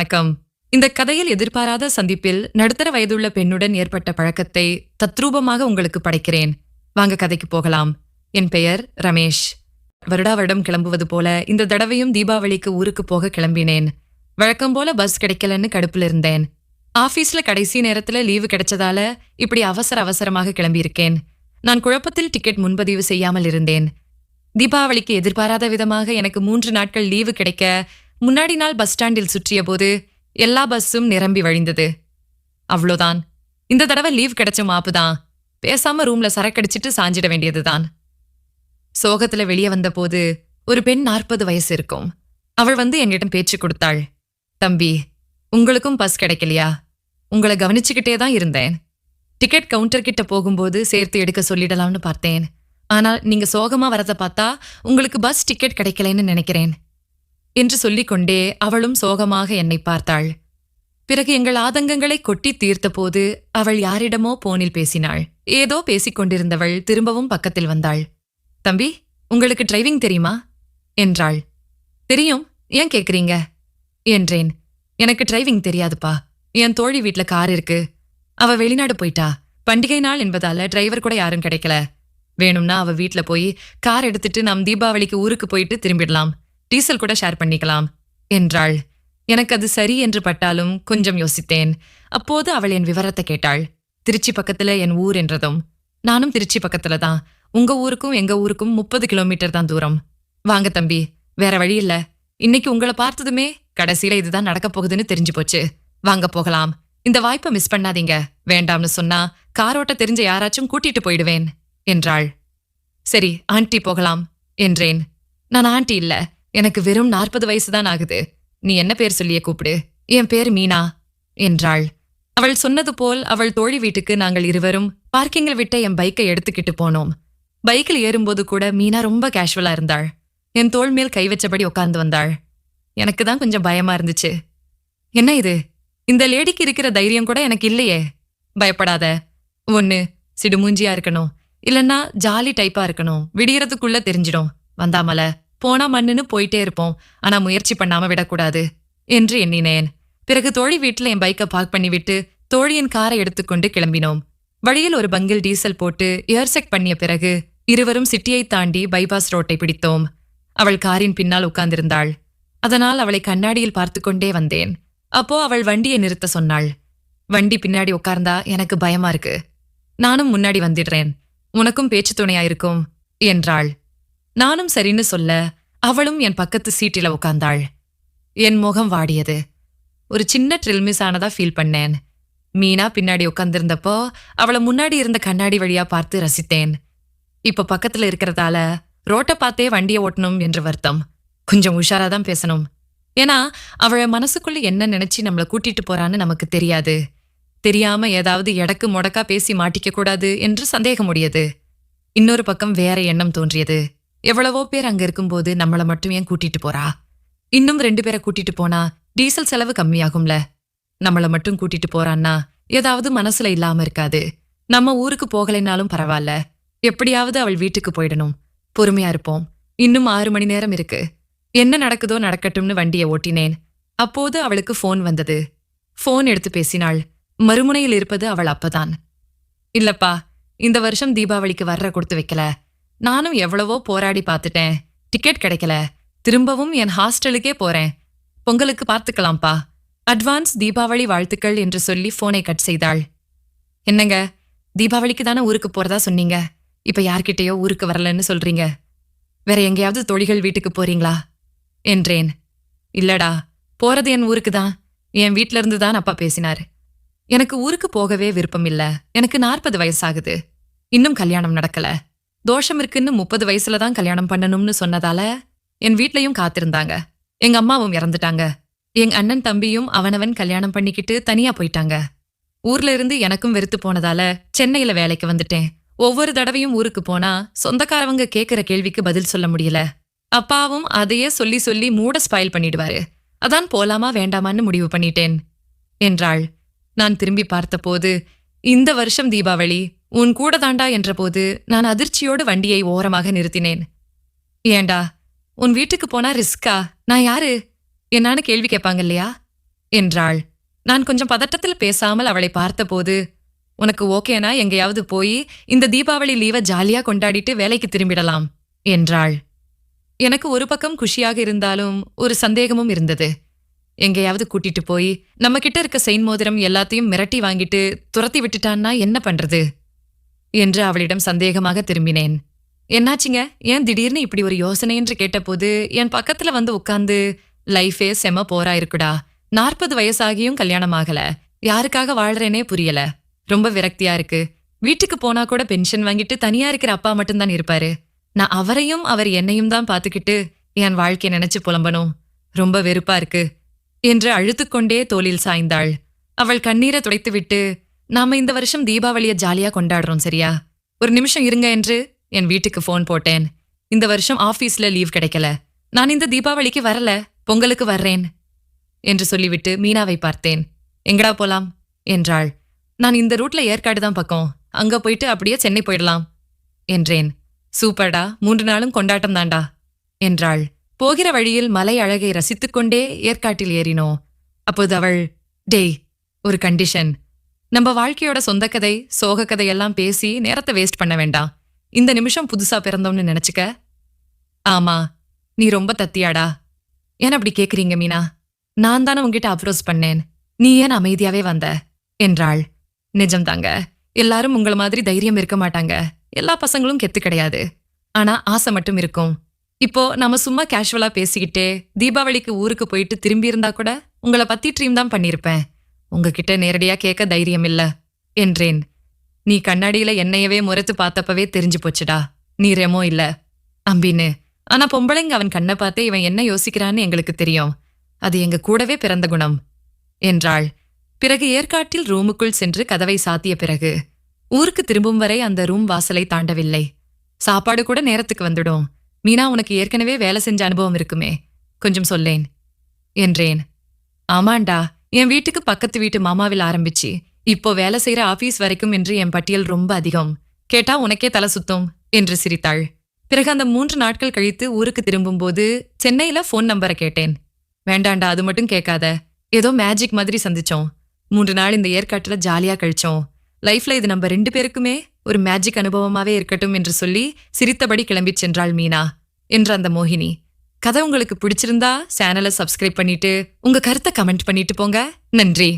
வணக்கம். இந்த கதையில் எதிர்பாராத சந்திப்பில் நடுத்தர வயதுள்ள பெண்ணுடன் ஏற்பட்ட பழக்கத்தை தத்ரூபமாக உங்களுக்கு படைக்கிறேன். வாங்க கதைக்கு போகலாம். என் பெயர் ரமேஷ். வருடா வருடம் கிளம்புவது போல இந்த தடவையும் தீபாவளிக்கு ஊருக்கு போக கிளம்பினேன். வழக்கம் போல பஸ் கிடைக்கலன்னு கடுப்புல இருந்தேன். ஆபீஸ்ல கடைசி நேரத்துல லீவு கிடைச்சதால இப்படி அவசரமாக கிளம்பியிருக்கேன். நான் குழப்பத்தில் டிக்கெட் முன்பதிவு செய்யாமல் இருந்தேன். தீபாவளிக்கு எதிர்பாராத விதமாக எனக்கு 3 நாட்கள் லீவு கிடைக்க முன்னாடி நாள் பஸ் ஸ்டாண்டில் சுற்றிய போது எல்லா பஸ்ஸும் நிரம்பி வழிந்தது. அவ்வளோதான். இந்த தடவை லீவ் கிடைச்ச மாப்புதான். பேசாம ரூம்ல சரக்கடிச்சிட்டு சாஞ்சிட வேண்டியதுதான். சோகத்துல வெளியே வந்தபோது ஒரு பெண் 40 வயசு இருக்கும். அவள் வந்து என்னிடம் பேச்சு கொடுத்தாள். தம்பி, உங்களுக்கும் பஸ் கிடைக்கலையா? உங்களை கவனிச்சுக்கிட்டே தான் இருந்தேன். டிக்கெட் கவுண்டர் கிட்ட போகும்போது சேர்த்து எடுக்க சொல்லிடலாம்னு பார்த்தேன். ஆனால் நீங்க சோகமா வரத பார்த்தா உங்களுக்கு பஸ் டிக்கெட் கிடைக்கலைன்னு நினைக்கிறேன் என்று சொல்லிக்கொண்டே அவளும் சோகமாக என்னை பார்த்தாள். பிறகு எங்கள் ஆதங்கங்களை கொட்டி தீர்த்த போது அவள் யாரிடமோ போனில் பேசினாள். ஏதோ பேசிக்கொண்டிருந்தவள் திரும்பவும் பக்கத்தில் வந்தாள். தம்பி, உங்களுக்கு டிரைவிங் தெரியுமா என்றாள். தெரியும், ஏன் கேக்குறீங்க என்றேன். எனக்கு டிரைவிங் தெரியாதுப்பா. என் தோழி வீட்ல கார் இருக்கு. அவ வெளிநாடு போயிட்டா. பண்டிகை நாள் என்பதால டிரைவர் கூட யாரும் கிடைக்கல. வேணும்னா அவ வீட்ல போய் கார் எடுத்துட்டு நாம் தீபாவளிக்கு ஊருக்கு போயிட்டு திரும்பிடலாம். டீசல் கூட ஷேர் பண்ணிக்கலாம் என்றாள். எனக்கு அது சரி என்று பட்டாலும் கொஞ்சம் யோசித்தேன். அப்போது அவள் என் விவரத்தை கேட்டாள். திருச்சி பக்கத்துல என் ஊர் என்றதும், நானும் திருச்சி பக்கத்துல தான். உங்க ஊருக்கும் எங்க ஊருக்கும் 30 கிலோமீட்டர் தான் தூரம். வாங்க தம்பி, வேற வழி இல்ல. இன்னைக்கு உங்களை பார்த்ததுமே கடைசியில இதுதான் நடக்க போகுதுன்னு தெரிஞ்சு போச்சு. வாங்க போகலாம். இந்த வாய்ப்பை மிஸ் பண்ணாதீங்க. வேண்டாம்னு சொன்னா காரோட்ட தெரிஞ்ச யாராச்சும் கூட்டிட்டு போயிடுவேன் என்றாள். சரி, ஆண்டி போகலாம் என்றேன். நான் ஆண்டி இல்ல, எனக்கு வெறும் 40 வயசுதான் ஆகுது. நீ என்ன பேர் சொல்லியே கூப்பிடு. என் பேர் மீனா என்றாள். அவள் சொன்னது போல் அவள் தோழி வீட்டுக்கு நாங்கள் இருவரும் பார்க்கிங்கில் விட்ட என் பைக்கை எடுத்துக்கிட்டு போனோம். பைக்கில் ஏறும்போது கூட மீனா ரொம்ப கேஷுவலா இருந்தாள். என் தோள் மேல் கை வச்சபடி உட்கார்ந்து வந்தாள். எனக்கு தான் கொஞ்சம் பயமா இருந்துச்சு. என்ன இது, இந்த லேடிக்கு இருக்கிற தைரியம் கூட எனக்கு இல்லையே. பயப்படாத. ஒன்னு சிடுமூஞ்சியா இருக்கணும், இல்லன்னா ஜாலி டைப்பா இருக்கணும். விடியறதுக்குள்ள தெரிஞ்சிடும். வந்தாமல போனா மண்ணுன்னு போயிட்டே இருப்போம். ஆனா முயற்சி பண்ணாம விடக்கூடாது என்று எண்ணினேன். பிறகு தோழி வீட்டுல என் பைக்கை பார்க் பண்ணிவிட்டு தோழியின் காரை எடுத்துக்கொண்டு கிளம்பினோம். வழியில் ஒரு பங்கில் டீசல் போட்டு ஏர்செக் பண்ணிய பிறகு இருவரும் சிட்டியை தாண்டி பைபாஸ் ரோட்டை பிடித்தோம். அவள் காரின் பின்னால் உட்கார்ந்திருந்தாள். அதனால் அவளை கண்ணாடியில் பார்த்து கொண்டே வந்தேன். அப்போ அவள் வண்டியை நிறுத்த சொன்னாள். வண்டி பின்னாடி உட்கார்ந்தா எனக்கு பயமா இருக்கு. நானும் முன்னாடி வந்துடுறேன், உனக்கும் பேச்சு துணையா இருக்கும் என்றாள். நானும் சரின்னு சொல்ல அவளும் என் பக்கத்து சீட்டில உட்கார்ந்தாள். என் முகம் வாடியது. ஒரு சின்ன ட்ரில் மிஸ் ஆனதா ஃபீல் பண்ணேன். மீனா பின்னாடி உட்கார்ந்திருந்தப்போ அவளை முன்னாடி இருந்த கண்ணாடி வழியா பார்த்து ரசித்தேன். இப்ப பக்கத்துல இருக்கிறதால ரோட்டை பார்த்தே வண்டியை ஓட்டணும் என்று வருத்தம். கொஞ்சம் உஷாராதான் பேசணும். ஏன்னா அவளை மனசுக்குள்ள என்ன நினைச்சு நம்மளை கூட்டிட்டு போறான்னு நமக்கு தெரியாது. தெரியாம ஏதாவது எடக்கு முடக்கா பேசி மாட்டிக்க கூடாது என்று சந்தேகம் முடியது. இன்னொரு பக்கம் வேற எண்ணம் தோன்றியது. எவ்வளவோ பேர் அங்க இருக்கும்போது நம்மள மட்டும் ஏன் கூட்டிட்டு போறா? இன்னும் 2 பேரை கூட்டிட்டு போனா டீசல் செலவு கம்மியாகும்ல. நம்மள மட்டும் கூட்டிட்டு போறான்னா ஏதாவது மனசுல இல்லாம இருக்காது. நம்ம ஊருக்கு போகலைனாலும் பரவாயில்ல, எப்படியாவது அவள் வீட்டுக்கு போயிடணும். பொறுமையா இருப்போம். இன்னும் 6 மணி நேரம் இருக்கு. என்ன நடக்குதோ நடக்கட்டும்னு வண்டியை ஓட்டினேன். அப்போது அவளுக்கு போன் வந்தது. போன் எடுத்து பேசினாள். மறுமுனையில் இருப்பது அவள் அப்பதான். இல்லப்பா, இந்த வருஷம் தீபாவளிக்கு வர்ற கொடுத்து வைக்கல. நானும் எவ்வளவோ போராடி பார்த்துட்டேன், டிக்கெட் கிடைக்கல. திரும்பவும் என் ஹாஸ்டலுக்கே போறேன். பொங்கலுக்கு பார்த்துக்கலாம்ப்பா. அட்வான்ஸ் தீபாவளி வாழ்த்துக்கள் என்று சொல்லி போனை கட் செய்தாள். என்னங்க, தீபாவளிக்கு தானே ஊருக்கு போறதா சொன்னீங்க. இப்ப யார்கிட்டயோ ஊருக்கு வரலன்னு சொல்றீங்க. வேற எங்கேயாவது தோழிகள் வீட்டுக்கு போறீங்களா என்றேன். இல்லடா, போறது என் ஊருக்கு தான். என் வீட்ல இருந்து தான் அப்பா பேசினார். எனக்கு ஊருக்கு போகவே விருப்பம் இல்ல. எனக்கு 40 வயசாகுது. இன்னும் கல்யாணம் நடக்கல. தோஷம் இருக்குன்னு 30 வயசுல தான் கல்யாணம் பண்ணணும்னு சொன்னதால என் வீட்லயும் காத்திருந்தாங்க. எங்க அம்மாவும் இறந்துட்டாங்க. எங்க அண்ணன் தம்பியும் அவனவன் கல்யாணம் பண்ணிக்கிட்டு தனியா போயிட்டாங்க. ஊர்ல இருந்து எனக்கும் வெறுத்து போனதால சென்னையில வேலைக்கு வந்துட்டேன். ஒவ்வொரு தடவையும் ஊருக்கு போனா சொந்தக்காரவங்க கேட்கிற கேள்விக்கு பதில் சொல்ல முடியல. அப்பாவும் அதையே சொல்லி சொல்லி மூட ஸ்பாயில் பண்ணிடுவாரு. அதான் போலாமா வேண்டாமான்னு முடிவு பண்ணிட்டேன் என்றாள். நான் திரும்பி பார்த்தபோது, இந்த வருஷம் தீபாவளி உன் கூட தாண்டா என்ற போது நான் அதிர்ச்சியோடு வண்டியை ஓரமாக நிறுத்தினேன். ஏண்டா, உன் வீட்டுக்கு போனா ரிஸ்கா? நான் யாரு என்னான்னு கேள்வி கேட்பாங்க இல்லையா? என்றாள். நான் கொஞ்சம் பதட்டத்தில் பேசாமல் அவளை பார்த்தபோது, உனக்கு ஓகேனா எங்கேயாவது போய் இந்த தீபாவளி லீவை ஜாலியா கொண்டாடிட்டு வேலைக்கு திரும்பிடலாம் என்றாள். எனக்கு ஒரு பக்கம் குஷியாக இருந்தாலும் ஒரு சந்தேகமும் இருந்தது. எங்கேயாவது கூட்டிட்டு போய் நம்ம கிட்ட இருக்க செயின் மோதிரம் எல்லாத்தையும் மிரட்டி வாங்கிட்டு துரத்தி விட்டுட்டான்னா என்ன பண்றது என்று அவளிடம் சந்தேகமாக திரும்பினேன். என்னாச்சுங்க, ஏன் திடீர்னு இப்படி ஒரு யோசனை என்று கேட்டபோது என் பக்கத்துல வந்து உட்கார்ந்து, லைஃபே செம போரா இருக்குடா, 40 வயசாகியும் கல்யாணம் ஆகல, யாருக்காக வாழ்றேனே புரியல, ரொம்ப விரக்தியா இருக்கு, வீட்டுக்கு போனா கூட பென்ஷன் வாங்கிட்டு தனியா இருக்கிற அப்பா மட்டும்தான் இருப்பாரு, நான் அவரையும் அவர் என்னையும் தான் பாத்துக்கிட்டு என் வாழ்க்கையை நினைச்சு புலம்பணும், ரொம்ப வெறுப்பா இருக்கு என்று அழுத்துக்கொண்டே தோளில் சாய்ந்தாள். அவள் கண்ணீரை துடைத்துவிட்டு, நாம இந்த வருஷம் தீபாவளியை ஜாலியா கொண்டாடுறோம் சரியா, ஒரு நிமிஷம் இருங்க என்று என் வீட்டுக்கு போன் போட்டேன். இந்த வருஷம் ஆபீஸ்ல லீவ் கிடைக்கல, நான் இந்த தீபாவளிக்கு வரல, பொங்கலுக்கு வர்றேன் என்று சொல்லிவிட்டு மீனாவை பார்த்தேன். எங்கடா போலாம் என்றாள். நான் இந்த ரூட்ல ஏற்காடு தான் பக்கம், அங்க போயிட்டு அப்படியே சென்னை போயிடலாம் என்றேன். சூப்பர்டா, 3 நாளும் கொண்டாட்டம் தாண்டா என்றாள். போகிற வழியில் மலை அழகை ரசித்துக்கொண்டே ஏற்காட்டில் ஏறினோம். அப்போது அவள், டேய், ஒரு கண்டிஷன், நம்ம வாழ்க்கையோட சொந்த கதை சோக கதையெல்லாம் பேசி நேரத்தை வேஸ்ட் பண்ண வேண்டாம், இந்த நிமிஷம் புதுசா பிறந்தோம்னு நினைச்சுக்க. ஆமா, நீ ரொம்ப தத்தியாடா. ஏன் அப்படி கேக்குறீங்க மீனா, நான் தானே உங்ககிட்ட அப்ரோச் பண்ணேன், நீ ஏன் அமைதியாவே வந்த என்றாள். நிஜம்தாங்க, எல்லாரும் உங்கள மாதிரி தைரியம் இருக்க மாட்டாங்க, எல்லா பசங்களும் கெத்து கிடையாது, ஆனா ஆசை மட்டும் இருக்கும். இப்போ நாம சும்மா கேஷுவலா பேசிக்கிட்டே தீபாவளிக்கு ஊருக்கு போயிட்டு திரும்பி இருந்தா கூட உங்களை பத்தி ட்ரீம் தான் பண்ணிருப்பேன், உங்ககிட்ட நேரடியா கேட்க தைரியம் இல்ல என்றேன். நீ கண்ணாடியில என்னையவே முறைத்து பார்த்தப்பவே தெரிஞ்சு போச்சுடா, நீ ரெமோ இல்ல அம்பின்னு. ஆனா பொம்பளைங்க அவன் கண்ணை பார்த்தே இவன் என்ன யோசிக்கிறான்னு எங்களுக்கு தெரியும், அது எங்க கூடவே பிறந்த குணம் என்றாள். பிறகு ஏற்காட்டில் ரூமுக்குள் சென்று கதவை சாத்திய பிறகு ஊருக்கு திரும்பும் வரை அந்த ரூம் வாசலை தாண்டவில்லை. சாப்பாடு கூட நேரத்துக்கு வந்துடும். மீனா, உனக்கு ஏற்கனவே வேலை செஞ்ச அனுபவம் இருக்குமே, கொஞ்சம் சொல்லேன் என்றேன். ஆமாண்டா, என் வீட்டுக்கு பக்கத்து வீட்டு மாமாவில் ஆரம்பிச்சு இப்போ வேலை செய்யற ஆபீஸ் வரைக்கும் என்று என் பட்டியல் ரொம்ப அதிகம், கேட்டா உனக்கே தலை சுத்தும் என்று சிரித்தாள். பிறகு அந்த 3 நாட்கள் கழித்து ஊருக்கு திரும்பும்போது சென்னையில போன் நம்பரை கேட்டேன். வேண்டாண்டா, அது மட்டும் கேட்காத, ஏதோ மேஜிக் மாதிரி சந்திச்சோம், 3 நாள் இந்த ஏற்காட்டுல ஜாலியா கழிச்சோம், லைஃப்ல இது நம்ம 2 பேருக்குமே ஒரு மேஜிக் அனுபவமாவே இருக்கட்டும் என்று சொல்லி சிரித்தபடி கிளம்பிச் சென்றாள் மீனா என்ற அந்த மோகினி. கதை உங்களுக்கு பிடிச்சிருந்தா சேனலை சப்ஸ்கிரைப் பண்ணிட்டு உங்க கருத்தை கமெண்ட் பண்ணிட்டு போங்க. நன்றி.